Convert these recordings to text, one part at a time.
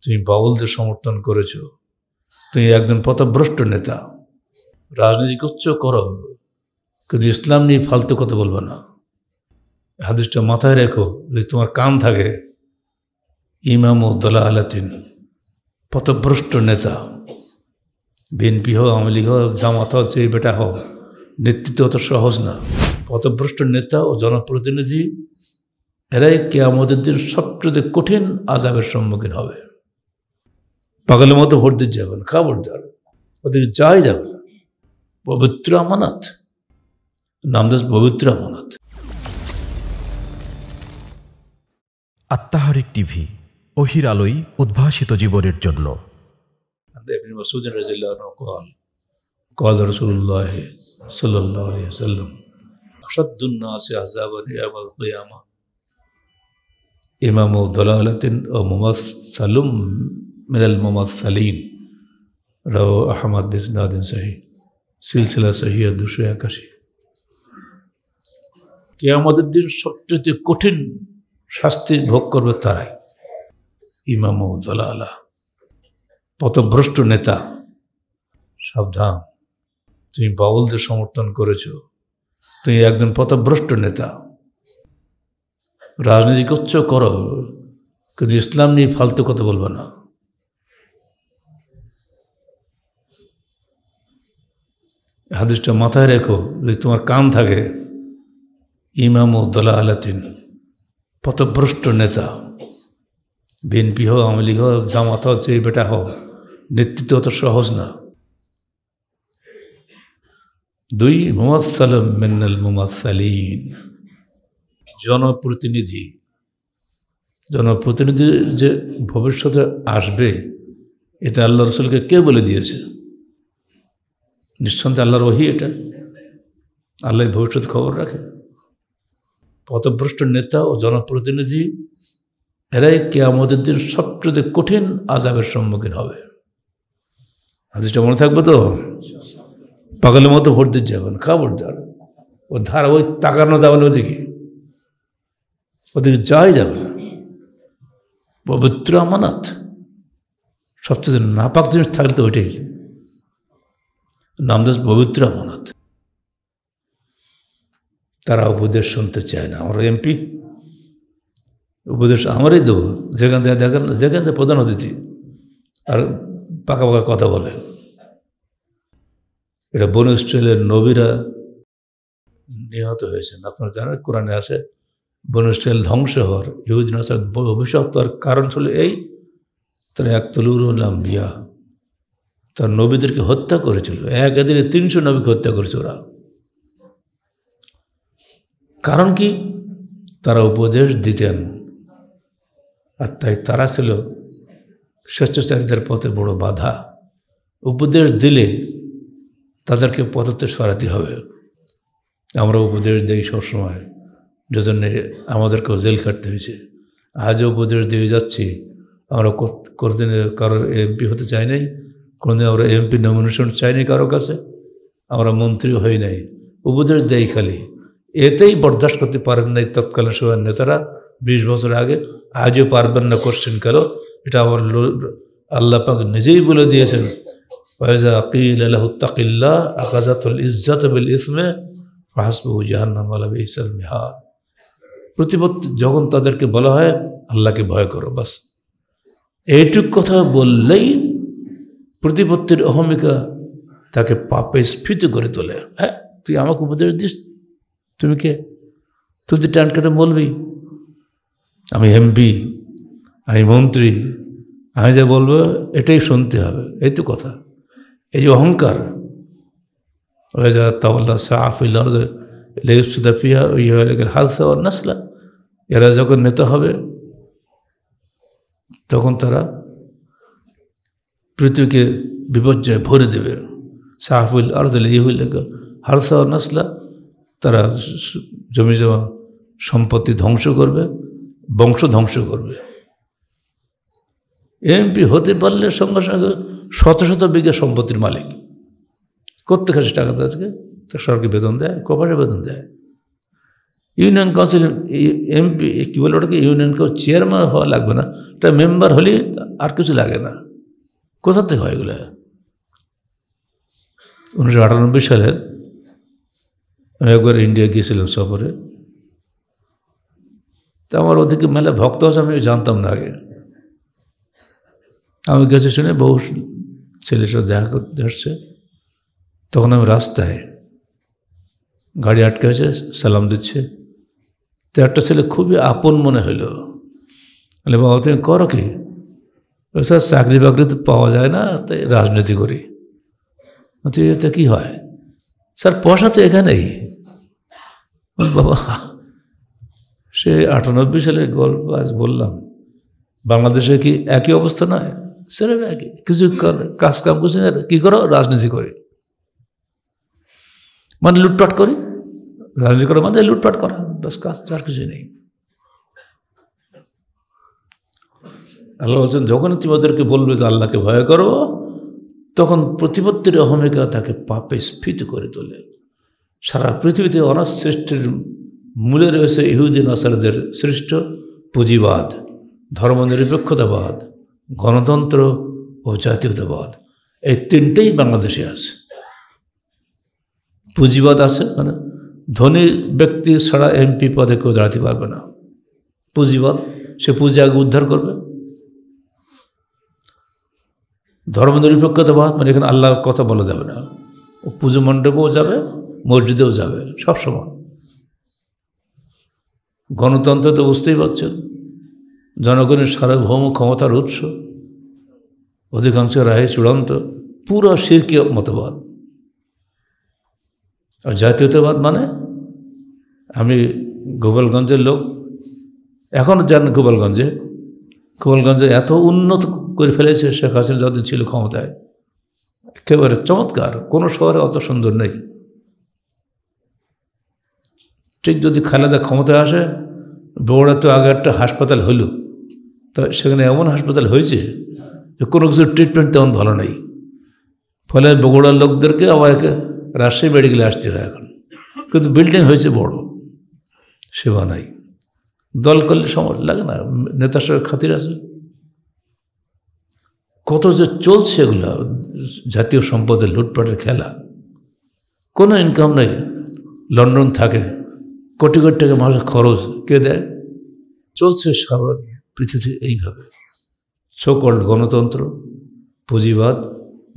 তুমি বাউলদের সমর্থন করেছো, তুমি একজন পথভ্রষ্ট নেতা, রাজনীতি করছো করো, কিন্তু ইসলাম নিয়ে ফালতু কথা বলবে না। হাদিসটা মাথায় রেখো, যদি তোমার কান থাকে। ইমাম ও দলালাতিন, পথভ্রষ্ট নেতা, বিএনপি হোক, আওয়ামী লীগ হোক, জামাত হোক, যে বেটা হোক, নেতৃত্ব অত সহজ না। পথভ্রষ্ট নেতা ও জনপ্রতিনিধি এরাই কিয়ামতের দিন সবচেয়ে কঠিন আযাবের সম্মুখীন হবে। পাগলের মতো ভোট দিতে যাবে না, খবরদার, ওদিকে যাই যাবে না। পবিত্র আমানত, নামদাস পবিত্র আমানত। আত্মাহারিক টিভি, ওহির আলোয় উদ্ভাসিত জীবনের জন্য। ইবনে মাসউদ রাদিয়াল্লাহু আনহু قال قال رسول الله صلى الله عليه وسلم أشد الناس عذابا يوم القيامة إمام ضلالة وممثل من الممثلين رواه أحمد بإسناد صحيح সিলসিলা সহিহ 281। কিয়ামতের দিন সবচেয়ে কঠিন শাস্তি ভোগ করবে তারাই, ইমাম ও দলালা, পথভ্রষ্ট নেতা। সাবধান, তুমি বাউলদের সমর্থন করেছো, তুমি একজন পথভ্রষ্ট নেতা, রাজনীতি করছো করো, কিন্তু ইসলাম নিয়ে ফালতু কথা বলবে না। হাদিসটা মাথায় রেখো, যদি তোমার কান থাকে। ইমাম ও দলালাতিন, পথভ্রষ্ট নেতা, বিএনপি হোক, আওয়ামী লীগ হোক, জামাত হোক, যে বেটা হোক, নেতৃত্ব অত সহজ না। 2 মুমাসসালুম মিনাল মুমাসসালিন, জনপ্রতিনিধি। জনপ্রতিনিধি যে ভবিষ্যতে আসবে, এটা আল্লাহ রসুলকে কে বলে দিয়েছে? নিঃসন্দেহে আল্লাহর ওহী। এটা আল্লাহ ভবিষ্যৎ খবর রাখে। পথভ্রষ্ট নেতা ও জনপ্রতিনিধি এরাই কিয়ামতের দিন সবচেয়ে কঠিন আযাবের সম্মুখীন হবে। হাদিসটা মনে থাকবে তো? পাগলের মতো ভোট দিতে যাবেন, খবরদার, ও ধারা ওই তাকানো যাবে না, ওদিকে যাই যাবে না। পবিত্র আমানত, সবচেয়ে নাপাক জিনিস থাকলে তো ওইটাই নামদাস পবিত্র আমানত। তারা উপদেশ শুনতে চায় না। আমরা এমপি, উপদেশ আমারই দেবো, যেখান থেকে দেখেন, যেখান থেকে প্রধান অতিথি, আর পাকা পাকা কথা বলে। এটা বনু ইসরাঈলের নবীরা নিহত হয়েছেন। আপনারা জানেন, কোরআনে আছে বনু ইসরাঈল ধ্বংস হওয়ার, ইহুদ নাসার অভিশপ্ত হওয়ার কারণ ছিল এই, তারা ইয়াকতুলুল আম্বিয়া, তার নবীদেরকে হত্যা করেছিল। একদিনে 300 নবীকে হত্যা করেছে ওরা। কারণ কি? তারা উপদেশ দিতেন, আর তাই তারা ছিল স্বেচ্ছাচারীদের পথে বড় বাধা। উপদেশ দিলে তাদেরকে পথতে সরাতে হবে। আমরা উপদেশ দিই সবসময়, যেজন্যে আমাদেরকেও জেল খাটতে হয়েছে। আজও উপদেশ দিয়ে যাচ্ছি। আমরা কোনোদিন কারোর এমপি হতে চাই নাই, কোনোদিন আমরা এমপি নমিনেশন চাইনি কারো কাছে, আমরা মন্ত্রী হই নাই, উপদেশ দেই খালি। এতেই বরদাস্ত করতে পারেন নাই তৎকালীন সময়ের নেতারা 20 বছর আগে, আজও পারবেন না কোশ্চেন কালো। এটা আমার আল্লাহ পাক নিজেই বলে দিয়েছেন, ওয়াইজা কিল লাহু তাকিল্লাহ আখাযাতুল ইজ্জাতু বিল ইসমি ফাহাসবুহু জাহান্নাম ওয়া বিসাল মিহাদ। প্রতিপত্তি যখন তাদেরকে বলা হয় আল্লাহকে ভয় করো, বাস এইটুক কথা বললেই প্রতিপত্তির অহমিকা তাকে পাপে স্ফীত করে তোলে। হ্যাঁ, তুই আমাকে উপদেশ দিস, তুমি কে? তুই তো টান কেটে বলবি আমি এমপি, আমি মন্ত্রী, আমি যা বলবো এটাই শুনতে হবে, এই তো কথা। এই যে অহংকার, নাসলা, এরা যখন নেতা হবে তখন তারা পৃথিবীকে বিপর্যয় ভরে দেবে। সাহাফিল আরদুল হারসা নাসলা, তারা জমি জমা সম্পত্তি ধ্বংস করবে, বংশ ধ্বংস করবে। এমপি হতে পারলে সঙ্গে সঙ্গে শত শত বিঘা সম্পত্তির মালিক। করতে খাসি টাকা তাদেরকে, তার সরকারি বেতন দেয়, কপারে বেতন দেয়। ইউনিয়ন কাউন্সিল এমপি কী বলে ওটাকে ইউনিয়ন কাউন্সিল চেয়ারম্যান হওয়া লাগবে না, এটা মেম্বার হলে আর কিছু লাগে না। কোথা থেকে হয় এগুলো? 1998 সালের আমি একবার ইন্ডিয়া গিয়েছিলাম সফরে। তা আমার ওদিকে মেলা ভক্ত আছে, আমি জানতাম না আগে। আমি গেছি শুনে বহু ছেলের সাথে দেখা করতে আসছে। তখন আমি রাস্তায় গাড়ি আটকে আছে, সালাম দিচ্ছে। তো একটা ছেলে খুবই আপন মনে হইল। বলে, বাবা তুমি করো কি? স্যার চাকরি বাকরি তো পাওয়া যায় না, তাই রাজনীতি করি। এতে কী হয়? স্যার পয়সা তো এখানেই। বাবা সে 98 সালের গল্প আজ বললাম। বাংলাদেশে কি একই অবস্থা নয়? স্যার একই, কিছু কাজ কাম করছি না, কী করো? রাজনীতি করি, মানে লুটপাট করি। রাজনীতি করা মানে লুটপাট করা, বাস, কাজ আর কিছু নেই। আল্লাহ বলছেন, যখন তুমি ওদেরকে বলবে যে আল্লাহকে ভয় করো, তখন প্রতিপত্তির অহমিকা তাকে পাপে স্ফীত করে তোলে। সারা পৃথিবীতে অনাথ সৃষ্টির মূলে রয়েছে ইহুদি নাসারাদের সৃষ্ট পুঁজিবাদ, ধর্মনিরপেক্ষতাবাদ, গণতন্ত্র ও জাতীয়তাবাদ। এই তিনটেই বাংলাদেশে আছে। পুঁজিবাদ আছে, মানে ধনী ব্যক্তি ছাড়া এমপি পদে কেউ দাঁড়াতে পারবে না। পুঁজিবাদ, সে পুঁজি আগে উদ্ধার করবে। ধর্মনিরপেক্ষতাবাদ, মানে এখানে আল্লাহর কথা বলা যাবে না, ও পুজো মণ্ডপেও যাবে, মসজিদেও যাবে, সবসময়। গণতন্ত্র তো বুঝতেই পারছেন, জনগণের সার্বভৌম ক্ষমতার উৎস, অধিকাংশ রায় চূড়ান্ত, পুরো শিরকীয় মতবাদ। আর জাতীয়তাবাদ মানে, আমি গোপালগঞ্জের লোক, এখন যান গোপালগঞ্জে এত উন্নত করে ফেলেছে শেখ হাসিনা যতদিন ছিল ক্ষমতায়, একেবারে চমৎকার। কোনো শহরে অত সুন্দর নেই। ঠিক যদি খালেদা ক্ষমতায় আসে, বগুড়া তো আগে একটা হাসপাতাল হইল, তা সেখানে এমন হাসপাতাল হয়েছে যে কোনো কিছুর ট্রিটমেন্ট তেমন ভালো নেই। ফলে বগুড়ার লোকদেরকে আবার রাজশাহী মেডিকেলে আসতে হয় এখন। কিন্তু বিল্ডিং হয়েছে বড়, সেবা নাই। দল করলে সময় লাগে না, নেতার সঙ্গে খাতির আছে। কত যে চলছে এগুলো, জাতীয় সম্পদের লুটপাটের খেলা। কোনো ইনকাম নেই, লন্ডন থাকে, কোটি কোটি টাকা মানুষের খরচ কে দেয়? চলছে সারা পৃথিবীতে এইভাবে। সকল্ড গণতন্ত্র, পুঁজিবাদ,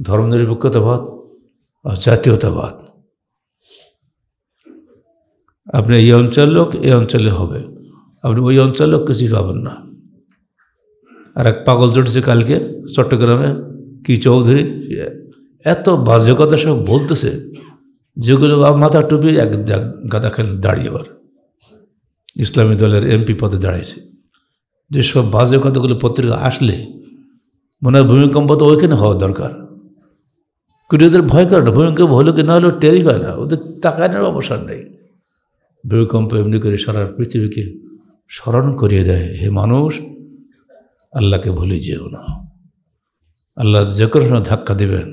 ধর্মনিরপেক্ষতাবাদ আর জাতীয়তাবাদ। আপনি এই অঞ্চল লোক, এই অঞ্চলে হবে, আপনি ওই অঞ্চল লোক কিছুই পাবেন না। আর এক পাগল জুটেছে কালকে চট্টগ্রামে, কি চৌধুরী, এত বাজে কথা সব বলতেছে, যেগুলো মাথা টুপি এক গাদা খেলে দাঁড়িয়ে এবার ইসলামী দলের এমপি পদে দাঁড়িয়েছে। যেসব বাজে কথাগুলো পত্রিকা আসলে মনে হয় ভূমিকম্প তো ওইখানে হওয়া দরকার। কিন্তু ওদের ভয় করে না, ভূমিকম্প হলো কি না হলেও টেরই পায় না, ওদের তাকানোর অবসর নেই। ভূমিকম্প এমনি করে সারা পৃথিবীকে স্মরণ করিয়ে দেয়, হে মানুষ, আল্লাহকে ভুলে যেও না। আল্লাহ যে কোনো সময় ধাক্কা দেবেন।